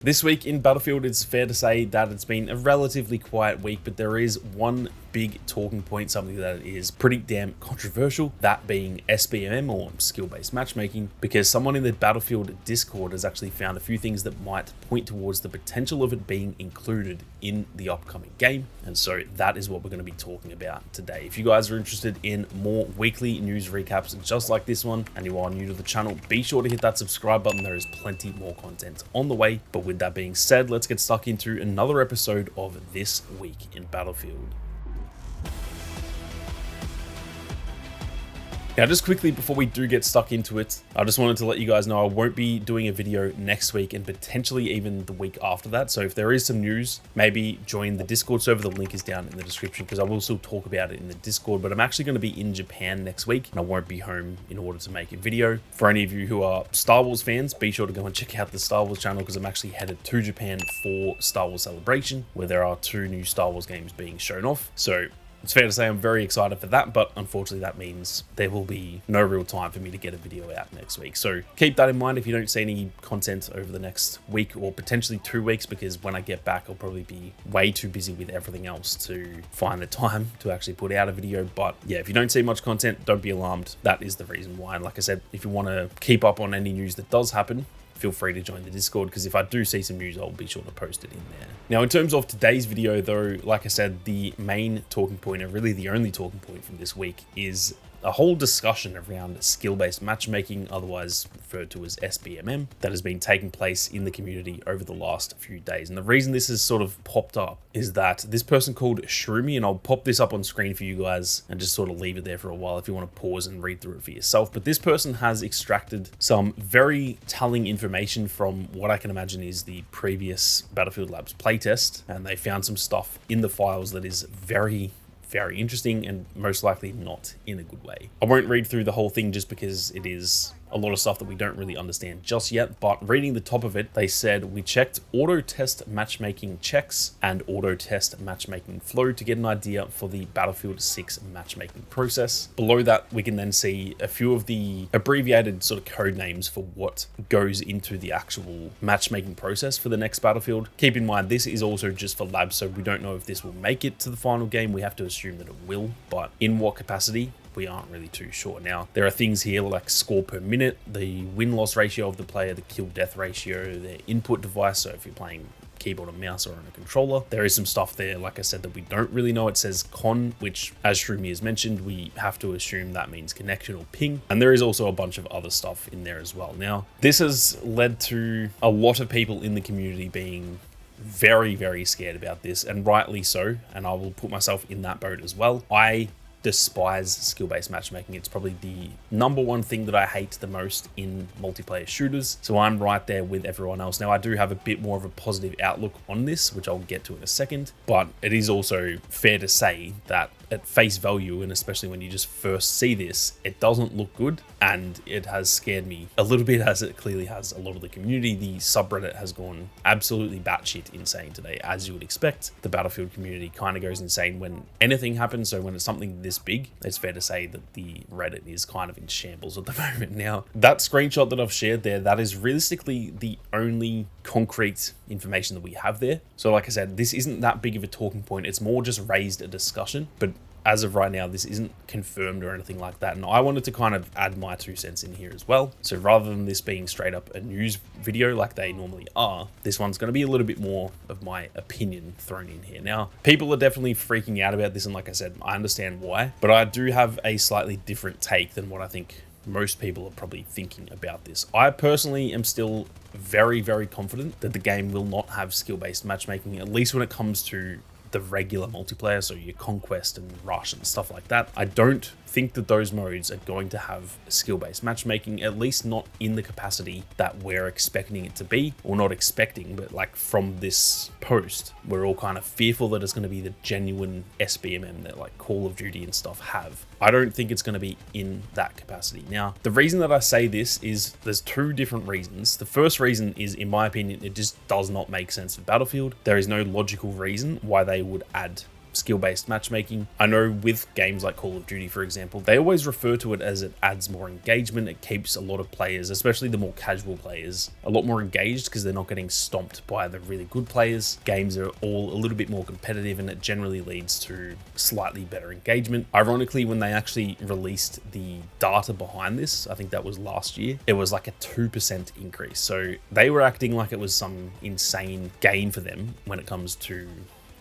This week in Battlefield, it's fair to say that it's been a relatively quiet week, but there is one big talking point, something that is pretty damn controversial, that being SBMM, or skill-based matchmaking, because someone in the Battlefield Discord has actually found a few things that might point towards the potential of it being included in the upcoming game. And so that is what we're going to be talking about today. If you guys are interested in more weekly news recaps just like this one, and you are new to the channel, be sure to hit that subscribe button. There is plenty more content on the way. But with that being said, let's get stuck into another episode of This Week in Battlefield. Now, just quickly before we do get stuck into it, I just wanted to let you guys know I won't be doing a video next week and potentially even the week after that. So if there is some news, maybe join the Discord server. The link is down in the description because I will still talk about it in the Discord, but I'm actually going to be in Japan next week and I won't be home in order to make a video. For any of you who are Star Wars fans, be sure to go and check out the Star Wars channel because I'm actually headed to Japan for Star Wars Celebration, where there are 2 new Star Wars games being shown off. So it's fair to say I'm very excited for that, but unfortunately that means there will be no real time for me to get a video out next week. So keep that in mind if you don't see any content over the next week or potentially 2 weeks, because when I get back, I'll probably be way too busy with everything else to find the time to actually put out a video. But yeah, if you don't see much content, don't be alarmed. That is the reason why. And like I said, if you want to keep up on any news that does happen, feel free to join the Discord, because if I do see some news, I'll be sure to post it in there. Now, in terms of today's video though, like I said, the main talking point, and really the only talking point from this week, is a whole discussion around skill-based matchmaking, otherwise referred to as SBMM, that has been taking place in the community over the last few days. And the reason this has sort of popped up is that this person called Shroomy, and I'll pop this up on screen for you guys and just sort of leave it there for a while if you want to pause and read through it for yourself. But this person has extracted some very telling information from what I can imagine is the previous Battlefield Labs playtest, and they found some stuff in the files that is very interesting and most likely not in a good way. I won't read through the whole thing just because it is a lot of stuff that we don't really understand just yet, but reading the top of it, they said, we checked auto test matchmaking checks and auto test matchmaking flow to get an idea for the Battlefield 6 matchmaking process. Below that, we can then see a few of the abbreviated sort of code names for what goes into the actual matchmaking process for the next Battlefield. Keep in mind, this is also just for labs, so we don't know if this will make it to the final game. We have to assume that it will, but in what capacity, we aren't really too sure. Now, there are things here like score per minute, the win-loss ratio of the player, the kill-death ratio, their input device, so if you're playing keyboard and mouse or on a controller. There is some stuff there, like I said, that we don't really know. It says con, which, as Shroomy has mentioned, we have to assume that means connection or ping. And there is also a bunch of other stuff in there as well. Now, this has led to a lot of people in the community being very scared about this, and rightly so, and I will put myself in that boat as well. I despise skill-based matchmaking. It's probably the #1 thing that I hate the most in multiplayer shooters. So I'm right there with everyone else. Now, I do have a bit more of a positive outlook on this, which I'll get to in a second, but it is also fair to say that at face value, and especially when you just first see this, it doesn't look good, and it has scared me a little bit, as it clearly has a lot of the community. The subreddit has gone absolutely batshit insane today, as you would expect. The Battlefield community kind of goes insane when anything happens, so when it's something this big, it's fair to say that the Reddit is kind of in shambles at the moment. Now, that screenshot that I've shared there, that is realistically the only concrete information that we have there. So like I said, this isn't that big of a talking point. It's more just raised a discussion, but as of right now, this isn't confirmed or anything like that. And I wanted to kind of add my 2 cents in here as well. So rather than this being straight up a news video like they normally are, this one's going to be a little bit more of my opinion thrown in here. Now, people are definitely freaking out about this, and like I said, I understand why, but I do have a slightly different take than what I think most people are probably thinking about this. I personally am still very confident that the game will not have skill-based matchmaking, at least when it comes to the regular multiplayer, so your Conquest and Rush and stuff like that. I don't think that those modes are going to have skill-based matchmaking, at least not in the capacity that we're expecting it to be, or not expecting, but like from this post, we're all kind of fearful that it's going to be the genuine SBMM that like Call of Duty and stuff have. I don't think it's going to be in that capacity. Now, the reason that I say this is there's 2 different reasons. The first reason is, in my opinion, it just does not make sense for Battlefield. There is no logical reason why they would add skill-based matchmaking. I know with games like Call of Duty, for example, they always refer to it as it adds more engagement. It keeps a lot of players, especially the more casual players, a lot more engaged because they're not getting stomped by the really good players. Games are all a little bit more competitive, and it generally leads to slightly better engagement. Ironically, when they actually released the data behind this, I think that was last year, it was like a 2% increase. So they were acting like it was some insane gain for them when it comes to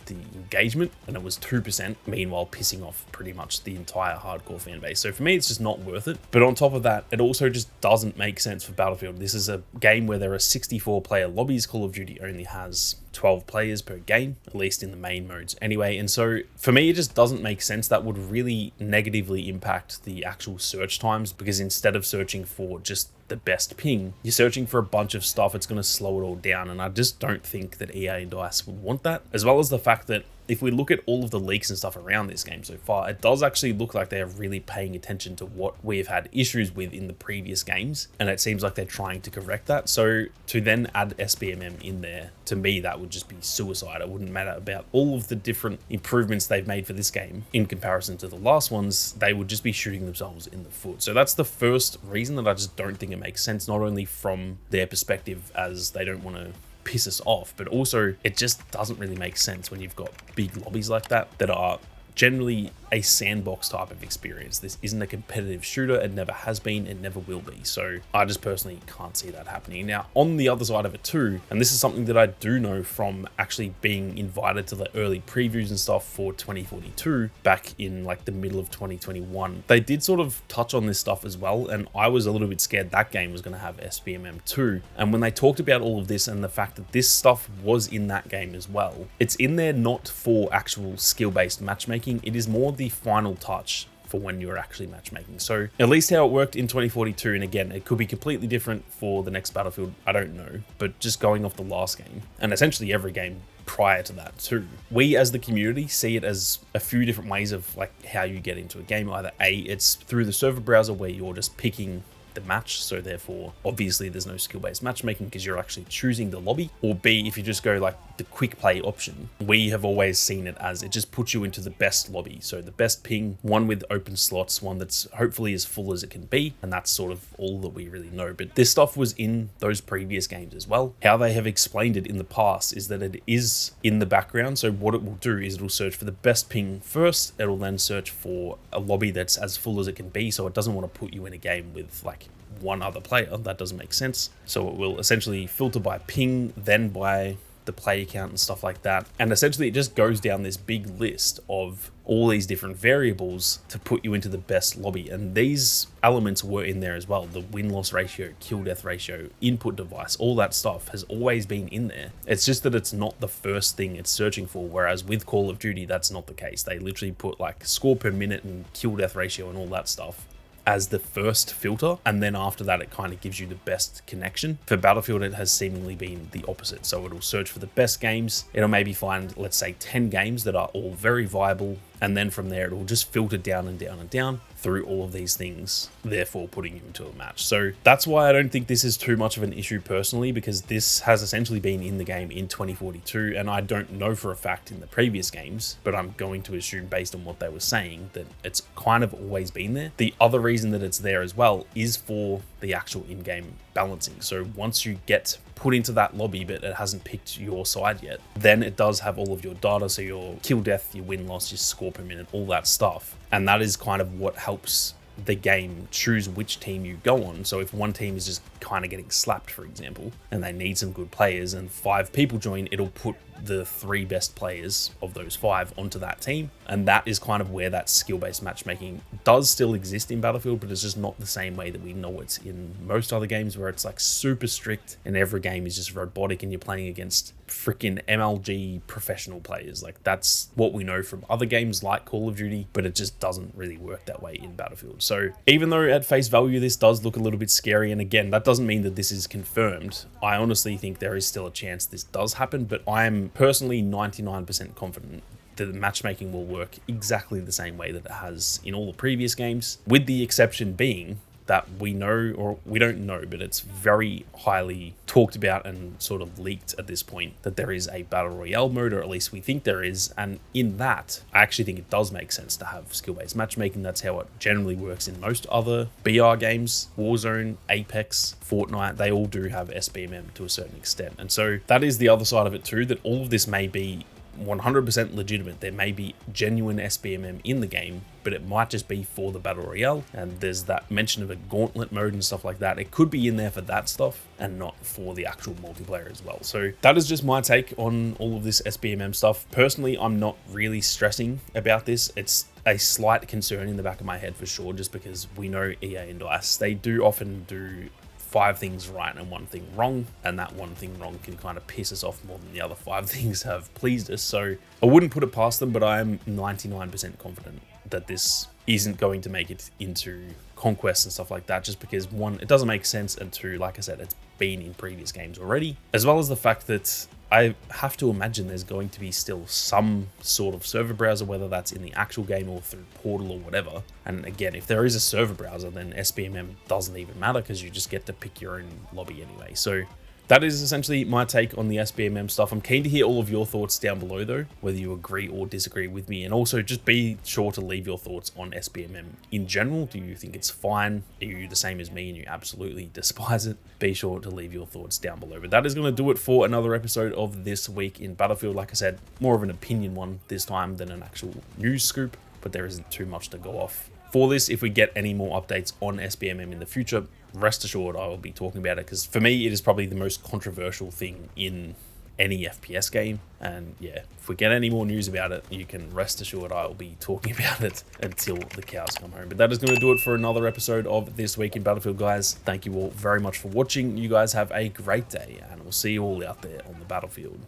the engagement, and it was 2%, meanwhile pissing off pretty much the entire hardcore fan base. So for me, it's just not worth it. But on top of that, it also just doesn't make sense for Battlefield. This is a game where there are 64 player lobbies. Call of Duty only has 12 players per game, at least in the main modes anyway. And so for me, it just doesn't make sense. That would really negatively impact the actual search times, because instead of searching for just the best ping, you're searching for a bunch of stuff. It's going to slow it all down, and I just don't think that EA and DICE would want that, as well as the fact that if we look at all of the leaks and stuff around this game so far, it does actually look like they're really paying attention to what we've had issues with in the previous games, and it seems like they're trying to correct that. So to then add SBMM in there, to me, that would just be suicide. It wouldn't matter about all of the different improvements they've made for this game in comparison to the last ones. They would just be shooting themselves in the foot. So that's the first reason that I just don't think it makes sense, not only from their perspective as they don't want to piss us off, but also it just doesn't really make sense when you've got big lobbies like that are generally a sandbox type of experience. This isn't a competitive shooter. It never has been. It never will be. So I just personally can't see that happening. Now, on the other side of it too, and this is something that I do know from actually being invited to the early previews and stuff for 2042 back in like the middle of 2021, they did sort of touch on this stuff as well. And I was a little bit scared that game was going to have SBMM too. And when they talked about all of this and the fact that this stuff was in that game as well, it's in there not for actual skill-based matchmaking. It is more the final touch for when you're actually matchmaking. So at least how it worked in 2042, and again, it could be completely different for the next Battlefield, I don't know, but just going off the last game, and essentially every game prior to that too, we as the community see it as a few different ways of like how you get into a game. Either A, it's through the server browser where you're just picking the match, so therefore obviously there's no skill-based matchmaking because you're actually choosing the lobby. Or B, if you just go like the quick play option, we have always seen it as it just puts you into the best lobby, so the best ping, one with open slots, one that's hopefully as full as it can be, and that's sort of all that we really know. But this stuff was in those previous games as well. How they have explained it in the past is that it is in the background, so what it will do is it'll search for the best ping first. It'll then search for a lobby that's as full as it can be, so it doesn't want to put you in a game with like one other player. That doesn't make sense. So it will essentially filter by ping, then by the player count and stuff like that. And essentially it just goes down this big list of all these different variables to put you into the best lobby. And these elements were in there as well. The win-loss ratio, kill-death ratio, input device, all that stuff has always been in there. It's just that it's not the first thing it's searching for, whereas with Call of Duty, that's not the case. They literally put like score per minute and kill-death ratio and all that stuff as the first filter, and then after that it kind of gives you the best connection. For Battlefield, it has seemingly been the opposite. So it'll search for the best games. It'll maybe find, let's say, 10 games that are all very viable, and then from there it'll just filter down and down and down through all of these things, therefore putting you into a match. So that's why I don't think this is too much of an issue personally, because this has essentially been in the game in 2042, and I don't know for a fact in the previous games, but I'm going to assume based on what they were saying that it's kind of always been there. The other reason that it's there as well is for the actual in-game balancing. So once you get put into that lobby but it hasn't picked your side yet, then it does have all of your data, so your kill death, your win loss, your score per minute, all that stuff. And that is kind of what helps the game choose which team you go on. So if one team is just kind of getting slapped, for example, and they need some good players and 5 people join, it'll put the 3 best players of those 5 onto that team. And that is kind of where that skill-based matchmaking does still exist in Battlefield, but it's just not the same way that we know it's in most other games, where it's like super strict and every game is just robotic and you're playing against freaking MLG professional players. Like that's what we know from other games like Call of Duty, but it just doesn't really work that way in Battlefield. So even though at face value this does look a little bit scary, and again, that doesn't mean that this is confirmed, I honestly think there is still a chance this does happen, but I'm personally 99% confident that the matchmaking will work exactly the same way that it has in all the previous games, with the exception being that we know, or we don't know, but it's very highly talked about and sort of leaked at this point, that there is a battle royale mode, or at least we think there is. And in that, I actually think it does make sense to have skill-based matchmaking. That's how it generally works in most other BR games. Warzone, Apex, Fortnite, they all do have SBMM to a certain extent. And so that is the other side of it too, that all of this may be 100% legitimate. There may be genuine SBMM in the game, but it might just be for the battle royale. And there's that mention of a gauntlet mode and stuff like that. It could be in there for that stuff and not for the actual multiplayer as well. So that is just my take on all of this SBMM stuff. Personally, I'm not really stressing about this. It's a slight concern in the back of my head for sure, just because we know EA and DICE, they do often do 5 things right and 1 thing wrong, and that 1 thing wrong can kind of piss us off more than the other 5 things have pleased us. So I wouldn't put it past them, but I am 99% confident that this isn't going to make it into Conquest and stuff like that, just because 1, it doesn't make sense, and 2, like I said, it's been in previous games already, as well as the fact that I have to imagine there's going to be still some sort of server browser, whether that's in the actual game or through Portal or whatever. And again, if there is a server browser, then SBMM doesn't even matter, because you just get to pick your own lobby anyway. So that is essentially my take on the SBMM stuff. I'm keen to hear all of your thoughts down below though, whether you agree or disagree with me. And also just be sure to leave your thoughts on SBMM in general. Do you think it's fine? Are you the same as me and you absolutely despise it? Be sure to leave your thoughts down below. But that is going to do it for another episode of This Week in Battlefield. Like I said, more of an opinion one this time than an actual news scoop, but there isn't too much to go off for this. If we get any more updates on SBMM in the future, rest assured I will be talking about it, because for me it is probably the most controversial thing in any FPS game. And yeah, if we get any more news about it, you can rest assured I will be talking about it until the cows come home. But that is going to do it for another episode of This Week in Battlefield, guys. Thank you all very much for watching. You guys have a great day, and we'll see you all out there on the battlefield.